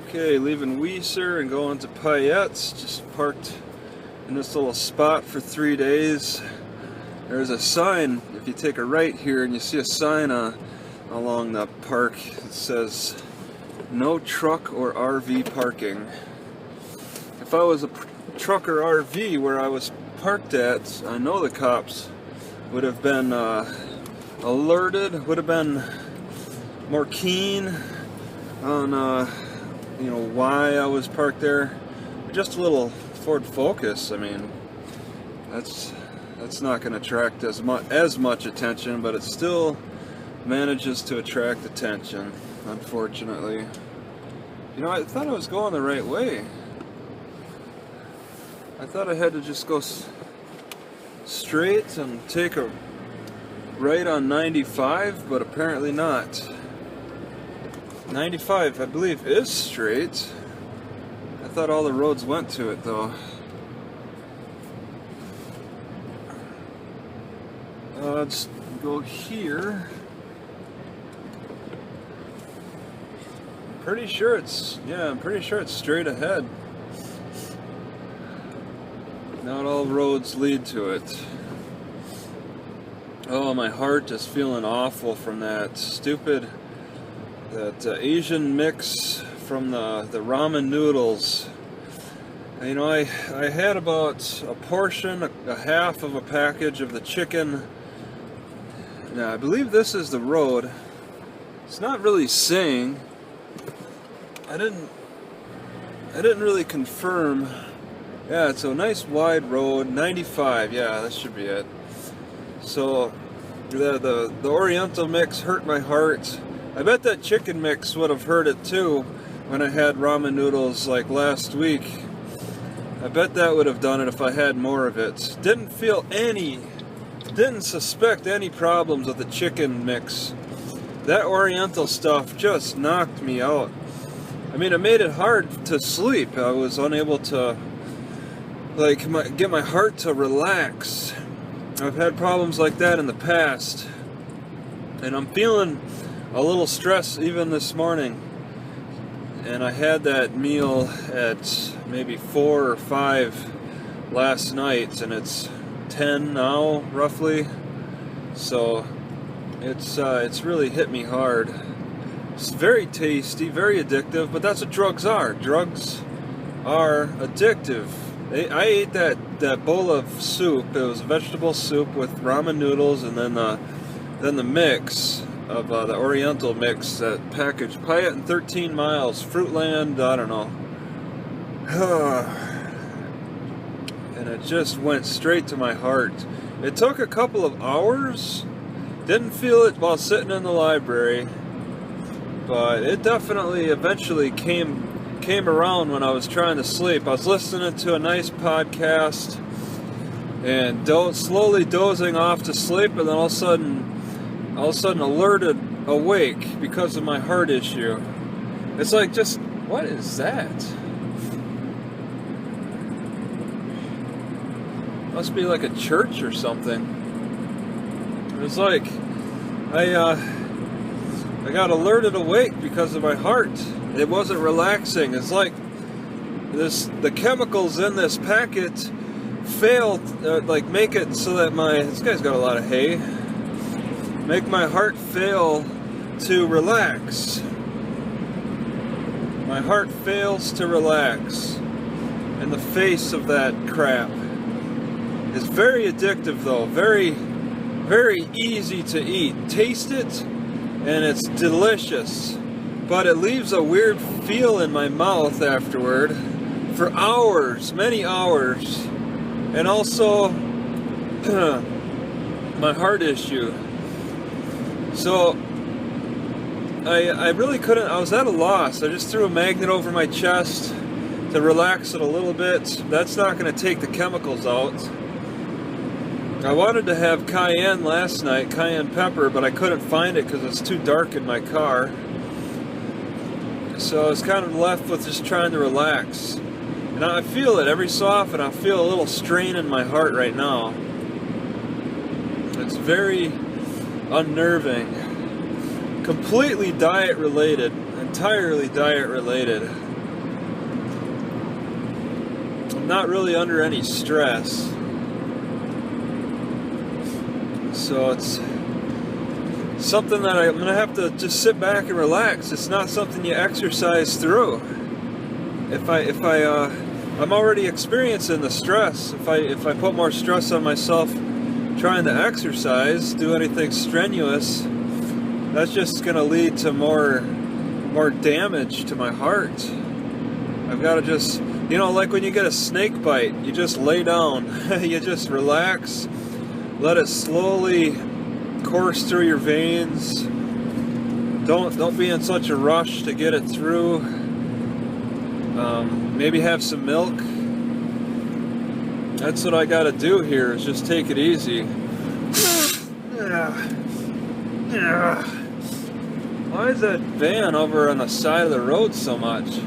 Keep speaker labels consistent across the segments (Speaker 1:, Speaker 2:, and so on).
Speaker 1: Okay, leaving Weiser and going to Payette. Just parked in this little spot for 3 days. There's a sign, if you take a right here, and you see a sign along the park that says, "No truck or RV parking." If I was a truck or RV where I was parked at, I know the cops would have been alerted, would have been more keen on why I was parked there. Just a little Ford Focus, I mean, that's not going to attract as much attention, but it still manages to attract attention, unfortunately. I thought I was going the right way. I thought I had to just go straight and take a right on 95, but apparently not. 95, I believe, is straight. I thought all the roads went to it, though. Let's go here. I'm pretty sure it's straight ahead. Not all roads lead to it. Oh, my heart is feeling awful from that Asian mix from the ramen noodles. I had about a portion, a half of a package of the chicken. Now, I believe this is the road. It's not really saying. I didn't really confirm. Yeah, it's a nice wide road, 95. Yeah, that should be it. So the Oriental mix hurt my heart. I bet that chicken mix would have hurt it too when I had ramen noodles like last week. I bet that would have done it if I had more of it. Didn't suspect any problems with the chicken mix. That Oriental stuff just knocked me out. I mean, it made it hard to sleep. I was unable to get my heart to relax. I've had problems like that in the past, and I'm feeling a little stress even this morning. And I had that meal at maybe 4 or 5 last night, and it's 10 now, roughly. So it's really hit me hard. It's very tasty, very addictive, but that's what drugs are. Drugs are addictive. I ate that bowl of soup. It was vegetable soup with ramen noodles, and then the mix of the Oriental mix, that package, Payette in 13 miles, Fruitland, I don't know. And it just went straight to my heart. It took a couple of hours. Didn't feel it while sitting in the library, but it definitely eventually came around when I was trying to sleep. I was listening to a nice podcast and slowly dozing off to sleep, and then all of a sudden alerted awake because of my heart issue. It's like, just, what is that? Must be like a church or something. It was like I got alerted awake because of my heart. It wasn't relaxing. It's like the chemicals in this packet failed, make it so that this guy's got a lot of hay. Make my heart fail to relax. My heart fails to relax in the face of that crap. It's very addictive, though. Very, very easy to eat. Taste it, and it's delicious. But it leaves a weird feel in my mouth afterward for hours, many hours. And also, my heart issue. So, I really couldn't, I was at a loss. I just threw a magnet over my chest to relax it a little bit. That's not going to take the chemicals out. I wanted to have cayenne last night, cayenne pepper, but I couldn't find it because it's too dark in my car. So I was kind of left with just trying to relax. And I feel it every so often. I feel a little strain in my heart right now. It's very unnerving. Completely diet related, entirely diet related. not really under any stress. So it's something that I'm gonna have to just sit back and relax. It's not something you exercise through. I'm already experiencing the stress. If I put more stress on myself trying to exercise, do anything strenuous, that's just gonna lead to more damage to my heart. I've got to just, like when you get a snake bite, you just lay down, you just relax, let it slowly course through your veins. Don't be in such a rush to get it through. Maybe have some milk. That's what I got to do here, is just take it easy. Why is that van over on the side of the road so much?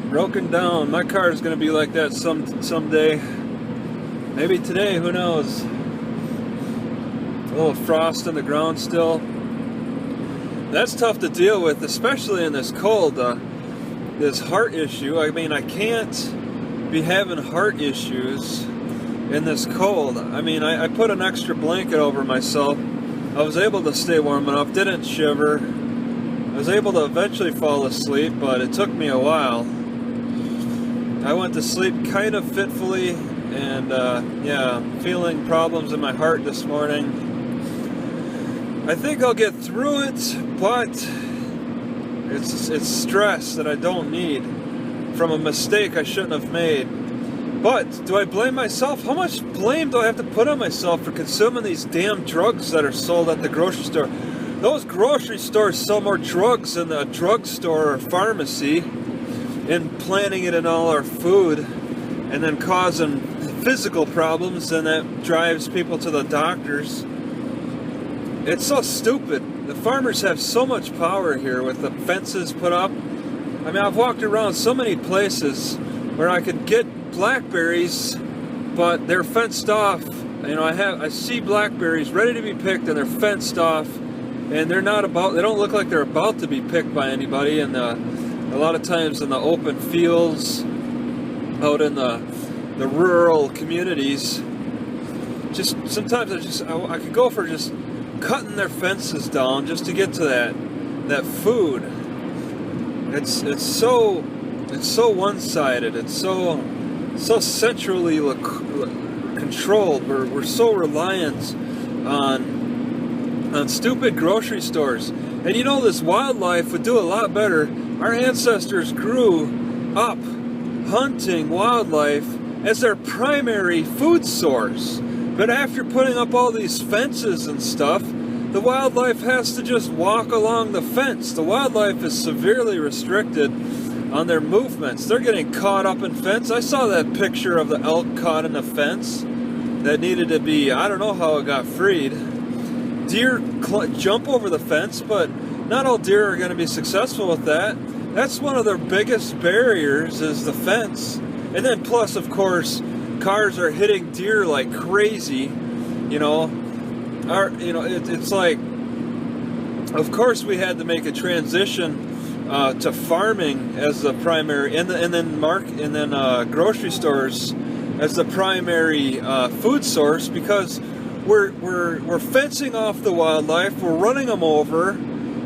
Speaker 1: Broken down. My car is going to be like that someday. Maybe today, who knows? A little frost in the ground still. That's tough to deal with, especially in this cold. This heart issue. I mean, I can't be having heart issues in this cold. I mean, I put an extra blanket over myself. I was able to stay warm enough, didn't shiver. I was able to eventually fall asleep, but it took me a while. I went to sleep kind of fitfully, and feeling problems in my heart this morning. I think I'll get through it, but it's stress that I don't need from a mistake I shouldn't have made. But do I blame myself? How much blame do I have to put on myself for consuming these damn drugs that are sold at the grocery store? Those grocery stores sell more drugs than a drugstore or pharmacy, and planting it in all our food and then causing physical problems, and that drives people to the doctors. It's so stupid. The farmers have so much power here with the fences put up. I mean, I've walked around so many places where I could get blackberries, but they're fenced off. I see blackberries ready to be picked, and they're fenced off, and they don't look like they're about to be picked by anybody. And a lot of times in the open fields out in the rural communities, just sometimes I could go for just cutting their fences down just to get to that food. It's so one-sided. It's so centrally controlled. We're so reliant on stupid grocery stores. And this wildlife would do a lot better. Our ancestors grew up hunting wildlife as their primary food source. But after putting up all these fences and stuff, the wildlife has to just walk along the fence. The wildlife is severely restricted on their movements. They're getting caught up in fence. I saw that picture of the elk caught in the fence that needed to be, I don't know how it got freed. Deer jump over the fence, but not all deer are going to be successful with that. That's one of their biggest barriers, is the fence. And then plus, of course, cars are hitting deer like crazy. It's like, of course we had to make a transition to farming as the primary, and then grocery stores as the primary food source, because we're fencing off the wildlife, we're running them over,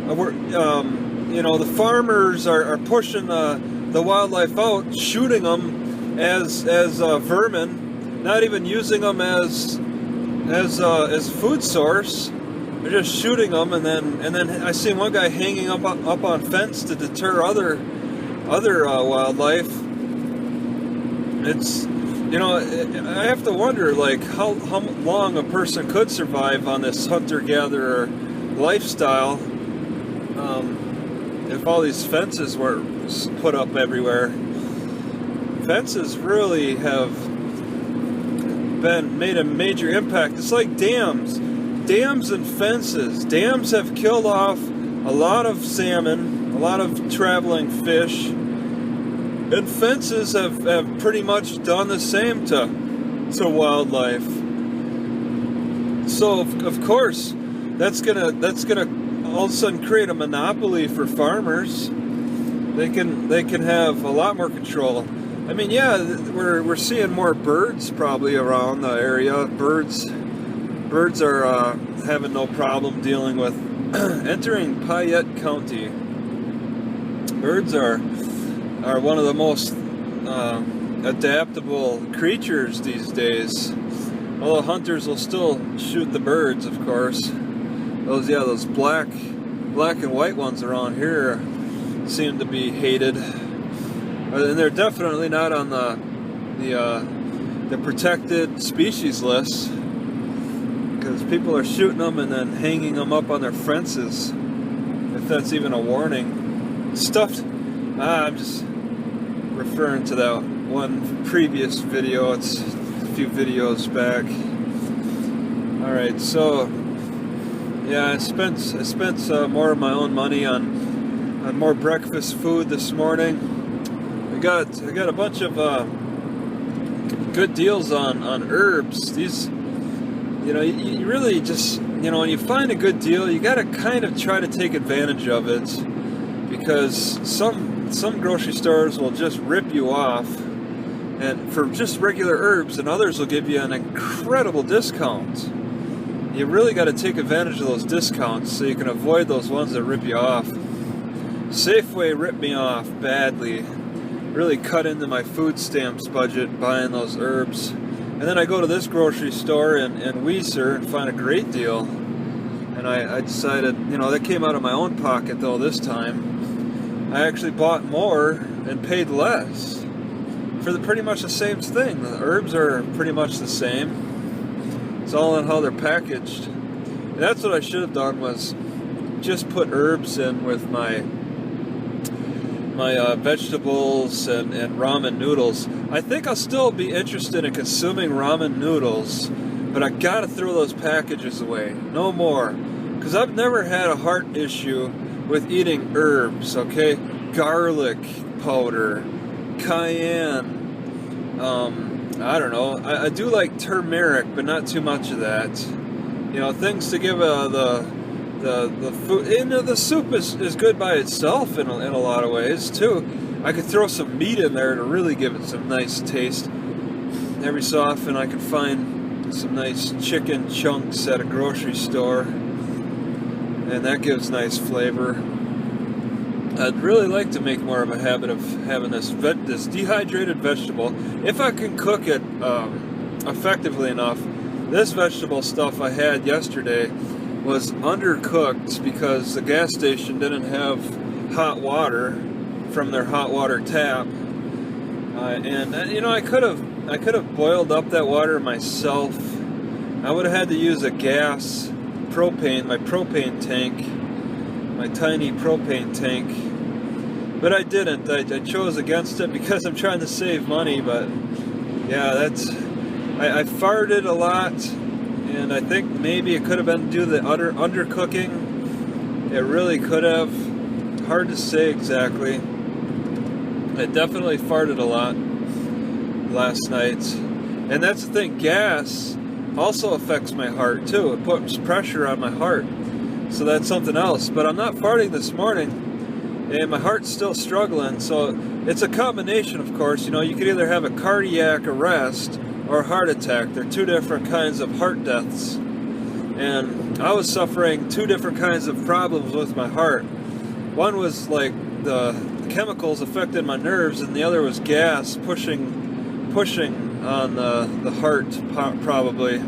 Speaker 1: the farmers are pushing the wildlife out, shooting them as vermin, not even using them as food source. They're just shooting them, and then I seen one guy hanging up on fence to deter other wildlife. It's I have to wonder, like, how long a person could survive on this hunter-gatherer lifestyle if all these fences were put up everywhere. Fences really have made a major impact. It's like dams and fences. Dams have killed off a lot of salmon, a lot of traveling fish, and fences have pretty much done the same to wildlife. So of course that's gonna all of a sudden create a monopoly for farmers. They can have a lot more control. I mean, yeah, we're seeing more birds probably around the area. Birds are having no problem dealing with entering Payette County. Birds are one of the most adaptable creatures these days. Although hunters will still shoot the birds, of course. Those black and white ones around here seem to be hated, and they're definitely not on the protected species list, because people are shooting them and then hanging them up on their fences, if that's even a warning. Stuffed. I'm just referring to that one previous video. It's a few videos back. All right, so yeah, I spent more of my own money on more breakfast food this morning. I got a bunch of good deals on herbs. These, you really just, when you find a good deal, you got to kind of try to take advantage of it, because some grocery stores will just rip you off and for just regular herbs, and others will give you an incredible discount. You really got to take advantage of those discounts so you can avoid those ones that rip you off. Safeway ripped me off badly. Really cut into my food stamps budget buying those herbs. And then I go to this grocery store in Weiser and find a great deal. And I decided, that came out of my own pocket though this time. I actually bought more and paid less for pretty much the same thing. The herbs are pretty much the same. It's all on how they're packaged. And that's what I should have done, was just put herbs in with my vegetables and ramen noodles. I think I'll still be interested in consuming ramen noodles, but I gotta throw those packages away. No more. Because I've never had a heart issue with eating herbs, okay? Garlic powder, cayenne, I don't know. I do like turmeric, but not too much of that. Things to give the food. The soup is good by itself in a lot of ways too. I could throw some meat in there to really give it some nice taste. Every so often I can find some nice chicken chunks at a grocery store, and that gives nice flavor. I'd really like to make more of a habit of having this dehydrated vegetable. If I can cook it effectively enough. This vegetable stuff I had yesterday was undercooked because the gas station didn't have hot water from their hot water tap. I could have boiled up that water myself. I would have had to use a gas my propane tank, my tiny propane tank, but I didn't. I chose against it because I'm trying to save money. But yeah, I farted a lot, and I think maybe it could have been due to the undercooking. It really could have. Hard to say exactly. I definitely farted a lot last night, and that's the thing. Gas also affects my heart too. It puts pressure on my heart, so that's something else. But I'm not farting this morning, and my heart's still struggling. So it's a combination, of course. You could either have a cardiac arrest or a heart attack. They're two different kinds of heart deaths, and I was suffering two different kinds of problems with my heart. One was like the chemicals affected my nerves, and the other was gas pushing on the heart, probably.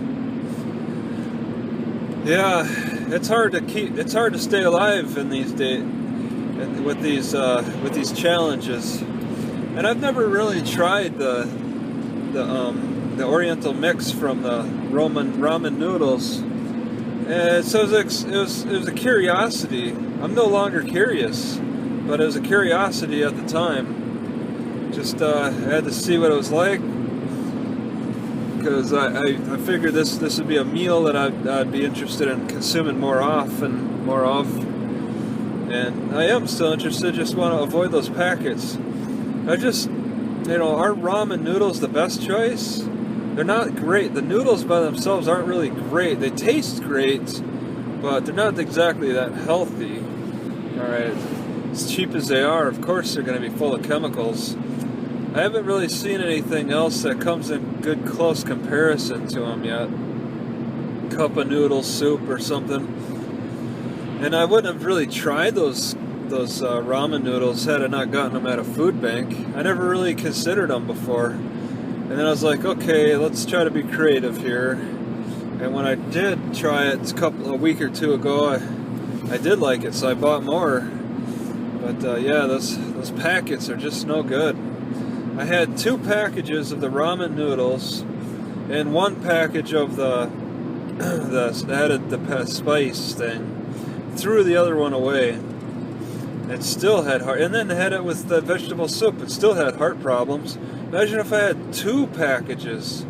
Speaker 1: Yeah, it's hard to stay alive in these days with these challenges. And I've never really tried the Oriental mix from the ramen noodles. So it was a curiosity. I'm no longer curious, but it was a curiosity at the time. Just had to see what it was like, because I figured this would be a meal that I'd be interested in consuming more of, and I am still interested. Just want to avoid those packets. Are ramen noodles the best choice? They're not great. The noodles by themselves aren't really great. They taste great, but they're not exactly that healthy. All right, as cheap as they are, of course they're going to be full of chemicals. I haven't really seen anything else that comes in good close comparison to them yet. Cup of noodle soup or something. And I wouldn't have really tried those ramen noodles had I not gotten them at a food bank. I never really considered them before. And then I was like, okay, let's try to be creative here. And when I did try it a week or two ago, I did like it, so I bought more. But yeah, those packets are just no good. I had 2 packages of the ramen noodles and 1 package of the added the spice thing. Threw the other one away. It still had heart, and then had it with the vegetable soup. It still had heart problems. Imagine if I had 2 packages.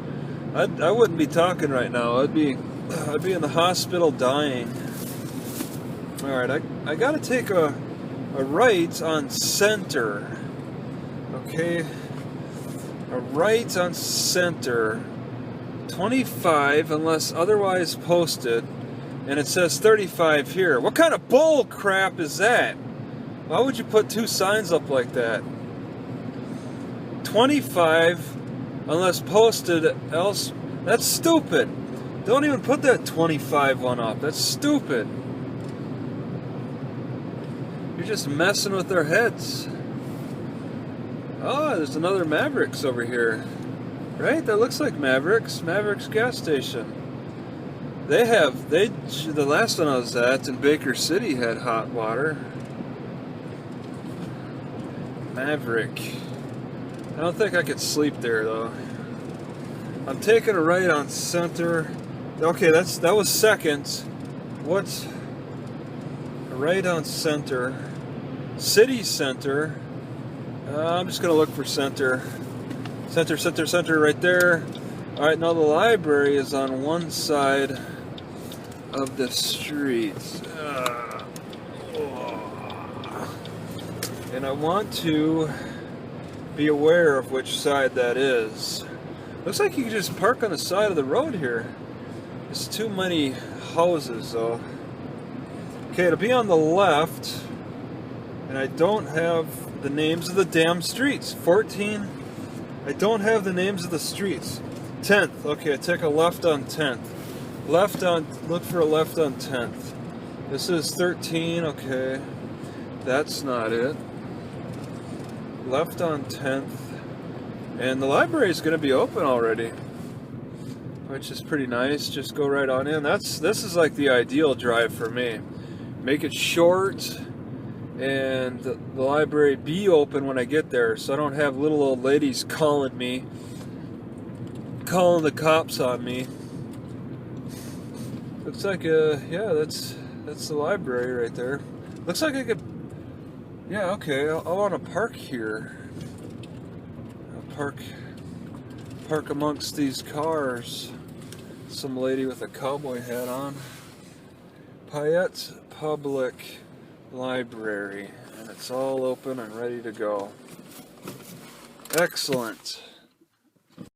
Speaker 1: I wouldn't be talking right now. I'd be in the hospital dying. All right, I gotta take a right on Center. Okay, a right on Center. 25 unless otherwise posted, and it says 35 here. What kind of bull crap is that? Why would you put 2 signs up like that? 25 unless posted else. That's stupid. Don't even put that 25 one up. That's stupid. You're just messing with their heads. Oh, there's another Mavericks over here. Right? That looks like Mavericks. Mavericks gas station. The last one I was at in Baker City had hot water. Maverick. I don't think I could sleep there though. I'm taking a right on Center. Okay, that was second. What's a right on Center? City Center. I'm just gonna look for Center. Center right there. Alright, now the library is on one side of the street. And I want to be aware of which side that is. Looks like you can just park on the side of the road here. There's too many houses though. Okay, to be on the left, and I don't have the names of the damn streets. 14. I don't have the names of the streets. 10th. Okay, I take a left on 10th. Look for a left on 10th. This is 13. Okay, that's not it. Left on 10th. And the library is going to be open already, which is pretty nice. Just go right on in. This is like the ideal drive for me. Make it short, and the library be open when I get there, so I don't have little old ladies calling the cops on me. Looks like yeah, that's the library right there. Looks like I could, yeah, okay, I want to park here. I'll park amongst these cars. Some lady with a cowboy hat on. Payette Public Library, and it's all open and ready to go. Excellent.